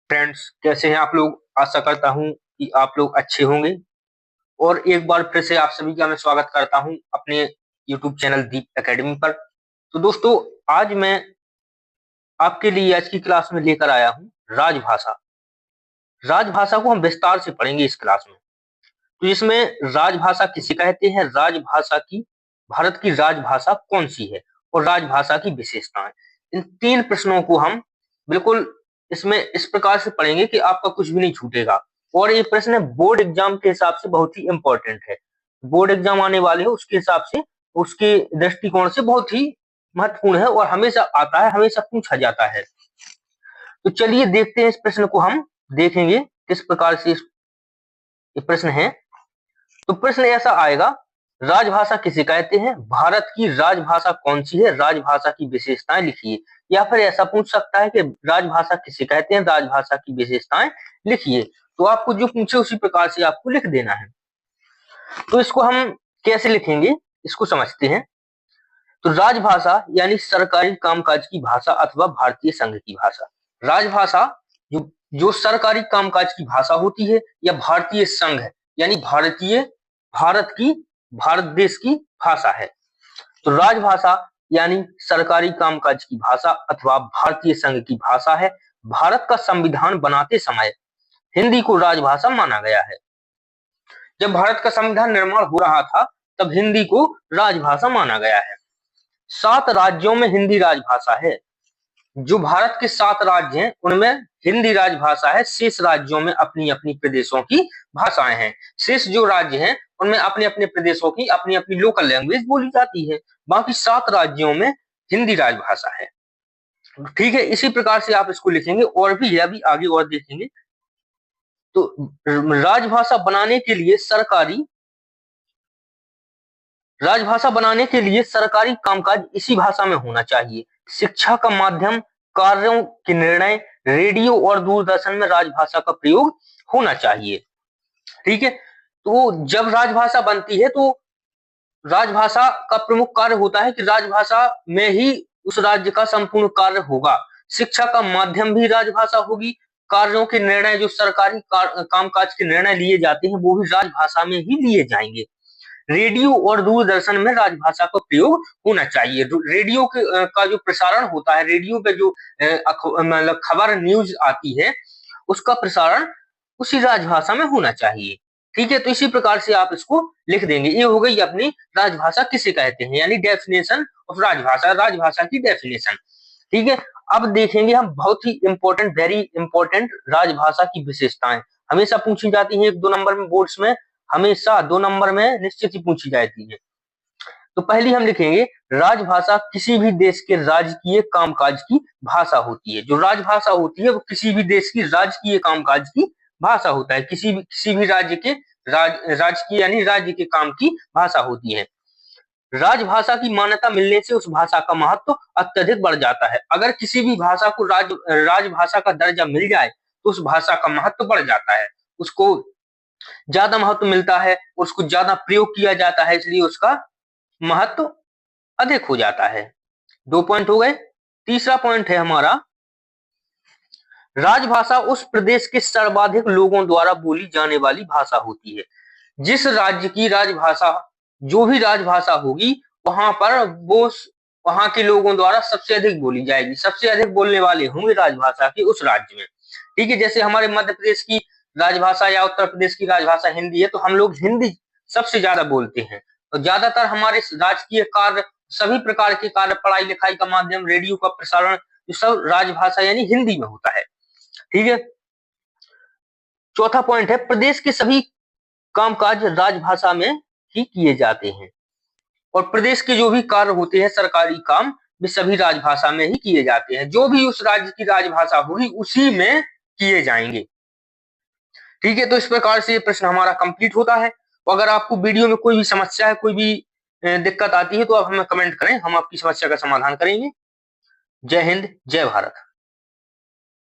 Friends, कैसे हैं आप लोग। आशा करता हूं कि आप लोग अच्छे होंगे। और एक बार फिर से आप सभी का मैं स्वागत करता हूं अपने यूट्यूब चैनल दीप एकेडमी पर। तो दोस्तों, आज मैं आपके लिए आज की क्लास में लेकर आया हूं राजभाषा। राजभाषा को हम विस्तार से पढ़ेंगे इस क्लास में। तो इसमें राजभाषा किसे कहते हैं, राजभाषा की भारत की राजभाषा कौन सी है और राजभाषा की विशेषताएं, इन तीन प्रश्नों को हम बिल्कुल इसमें इस प्रकार से पढ़ेंगे कि आपका कुछ भी नहीं छूटेगा। और ये प्रश्न बोर्ड एग्जाम के हिसाब से बहुत ही इंपॉर्टेंट है। बोर्ड एग्जाम आने वाले हैं उसके हिसाब से, उसके दृष्टिकोण से बहुत ही महत्वपूर्ण है और हमेशा आता है, हमेशा पूछा जाता है। तो चलिए देखते हैं इस प्रश्न को, हम देखेंगे किस प्रकार से ये प्रश्न है। तो प्रश्न ऐसा आएगा, राजभाषा किसे कहते हैं, भारत की राजभाषा कौन सी है, राजभाषा की विशेषताएं लिखिए। या फिर ऐसा पूछ सकता है कि राजभाषा किसे कहते हैं, राजभाषा की विशेषताएं लिखिए। तो आपको जो पूछे उसी प्रकार से आपको लिख देना है। तो इसको हम कैसे लिखेंगे इसको समझते हैं। तो राजभाषा यानी सरकारी कामकाज की भाषा अथवा भारतीय संघ की भाषा। राजभाषा जो जो सरकारी कामकाज की भाषा होती है या भारतीय संघ यानी भारत देश की भाषा है। तो राजभाषा यानी सरकारी कामकाज की भाषा अथवा भारतीय संघ की भाषा है। भारत का संविधान बनाते समय हिंदी को राजभाषा माना गया है। जब भारत का संविधान निर्माण हो रहा था तब हिंदी को राजभाषा माना गया है। 7 राज्यों में हिंदी राजभाषा है। जो भारत के 7 राज्य हैं उनमें हिंदी राजभाषा है। शेष राज्यों में अपनी अपनी प्रदेशों की भाषाएं हैं। शेष जो राज्य हैं उनमें अपने अपने प्रदेशों की अपनी अपनी लोकल लैंग्वेज बोली जाती है। बाकी 7 राज्यों में हिंदी राजभाषा है। ठीक है, इसी प्रकार से आप इसको लिखेंगे। और भी है, अभी आगे और देखेंगे। तो राजभाषा बनाने के लिए सरकारी कामकाज इसी भाषा में होना चाहिए। शिक्षा का माध्यम, कार्यों के निर्णय रेडियो और दूरदर्शन में राजभाषा का प्रयोग होना चाहिए। ठीक है, तो जब राजभाषा बनती है तो राजभाषा का प्रमुख कार्य होता है कि राजभाषा में ही उस राज्य का संपूर्ण कार्य होगा। शिक्षा का माध्यम भी राजभाषा होगी। कार्यों के निर्णय, जो सरकारी कामकाज के निर्णय लिए जाते हैं वो भी राजभाषा में ही लिए जाएंगे। रेडियो और दूरदर्शन में राजभाषा का प्रयोग होना चाहिए। रेडियो का जो प्रसारण होता है, रेडियो पे जो मतलब खबर न्यूज आती है उसका प्रसारण उसी राजभाषा में होना चाहिए। ठीक है, तो इसी प्रकार से आप इसको लिख देंगे। ये हो गई अपनी राजभाषा किसे कहते हैं यानी डेफिनेशन ऑफ राजभाषा, राजभाषा की डेफिनेशन। ठीक है, अब देखेंगे हम बहुत ही इंपॉर्टेंट, वेरी इंपॉर्टेंट राजभाषा की विशेषताएं। हमेशा पूछी जाती है 1-2 नंबर में, बोर्ड्स में हमेशा 2 नंबर में निश्चित ही पूछी जाती है। तो पहली हम लिखेंगे, राजभाषा किसी भी देश के राजकीय कामकाज की भाषा होती है। जो राजभाषा होती है वो किसी भी देश की राजकीय कामकाज की भाषा होता है। किसी भी राज्य के राजकीय यानी राज्य के काम की भाषा होती है। राजभाषा की मान्यता मिलने से उस भाषा का महत्व अत्यधिक बढ़ जाता है। अगर किसी भी भाषा को राजभाषा का दर्जा मिल जाए तो उस भाषा का महत्व बढ़ जाता है, उसको ज्यादा महत्व मिलता है, उसको ज्यादा प्रयोग किया जाता है, इसलिए उसका महत्व अधिक हो जाता है। 2 पॉइंट हो गए। तीसरा पॉइंट है हमारा, राजभाषा उस प्रदेश के सर्वाधिक लोगों द्वारा बोली जाने वाली भाषा होती है। जिस राज्य की राजभाषा, जो भी राजभाषा होगी वहां पर वो वहां के लोगों द्वारा सबसे अधिक बोली जाएगी। सबसे अधिक बोलने वाले होंगे राजभाषा के उस राज्य में। ठीक है, जैसे हमारे मध्य प्रदेश की राजभाषा या उत्तर प्रदेश की राजभाषा हिंदी है तो हम लोग हिंदी सबसे ज्यादा बोलते हैं। और ज्यादातर हमारे राजकीय कार्य, सभी प्रकार के कार्य, पढ़ाई लिखाई का माध्यम, रेडियो का प्रसारण, ये सब राजभाषा यानी हिंदी में होता है। ठीक है, चौथा पॉइंट है, प्रदेश के सभी कामकाज राजभाषा में ही किए जाते हैं। और प्रदेश के जो भी कार्य होते हैं, सरकारी काम, वे सभी राजभाषा में ही किए जाते हैं। जो भी उस राज्य की राजभाषा होगी उसी में किए जाएंगे। ठीक है, तो इस प्रकार से ये प्रश्न हमारा कंप्लीट होता है। और अगर आपको वीडियो में कोई भी समस्या है, कोई भी दिक्कत आती है तो आप हमें कमेंट करें, हम आपकी समस्या का समाधान करेंगे। जय हिंद, जय भारत।